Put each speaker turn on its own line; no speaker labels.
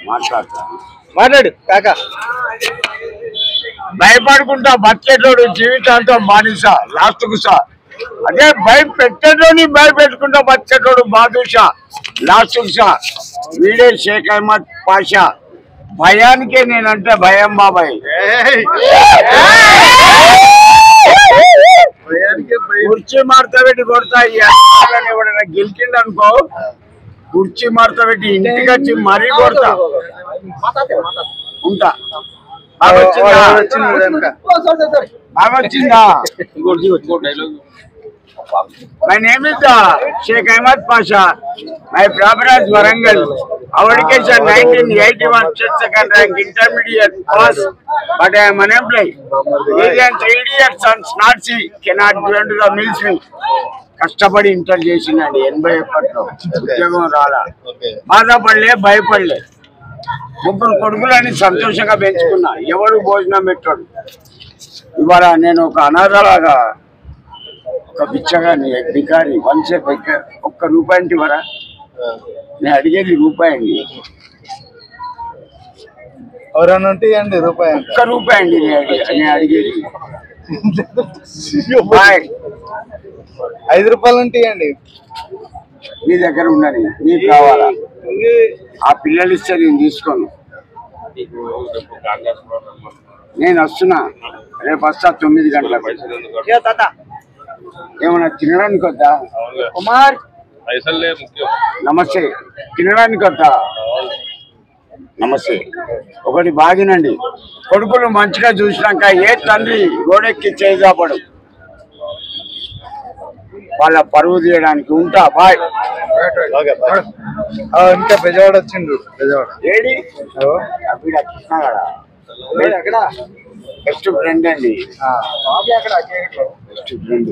మాట్లాడు కాకా.
భయపడుకుంటా బతికేటోడు జీవితాంతం బానిస లాస్ట్ కు సా. అదే భయం పెట్టేటోని భయపెట్టుకుంటా బతికేటోడు బాదుషా లాస్ట్ కు సా. వీడే షేక్ అహ్మద్ పాషా. భయానికే నేనంటే భయం బాబాయ్. కుర్చీ మార్త పెట్టి కొడతా. ఎవడైనా గెలిచిండు అనుకో కుర్చీ మార్త పెట్టి ఇంటికి వచ్చి మరీ కొడతా ఉంటా. బాగా వచ్చిందా? My name is Sheikh Ahmad Pasha. My brother is Warangal. Our education 1981 state second rank intermediate pass, but I am unemployed. These and 3 years sons not see cannot go into the military. కష్టపడి inter చేసిందండి 81లో ఉద్యోగం రాలా. బాధపడలే భయపడలే. 3 కొడుకులని సంతోషంగా పెంచుకున్నా. ఎవరు భోజనం పెట్టాడు. ఇవాళ నేను ఒక అనాథలాగా ఒక బిచ్చగాని బికారి వంశే ఒక్క రూపాయి ఇవ్వరా? నేను అడిగేది రూపాయి అండి.
ఎవరన్నా ఉంటే ఇవ్వండి రూపాయి.
ఒక్క రూపాయి అండి నేను అడిగేది.
5 రూపాయలు ఉంటే ఇవ్వండి.
మీ దగ్గర ఉన్నది నీకు కావాలా? ఆ పిల్లలు ఇస్తే నేను తీసుకోను. నేను వస్తున్నా రేపు వస్తా 9 గంటలకు. ఏమన్నా తినడానికి వద్దా కుమార్? నమస్తే. తినడానికి వద్దా? నమస్తే. ఒకటి బాగినండి. కొడుకులు మంచిగా చూసినాక ఏ తండ్రి గోడెక్కి చేయజాపడు. వాళ్ళ పరువు తీయడానికి ఉంటా. బాయ్.
ఇంకా బెజవాడ వచ్చిండు. బెజవాడ
ఏడి కృష్ణగడ బెస్ట్ ఫ్రెండ్ అండి. Best friend.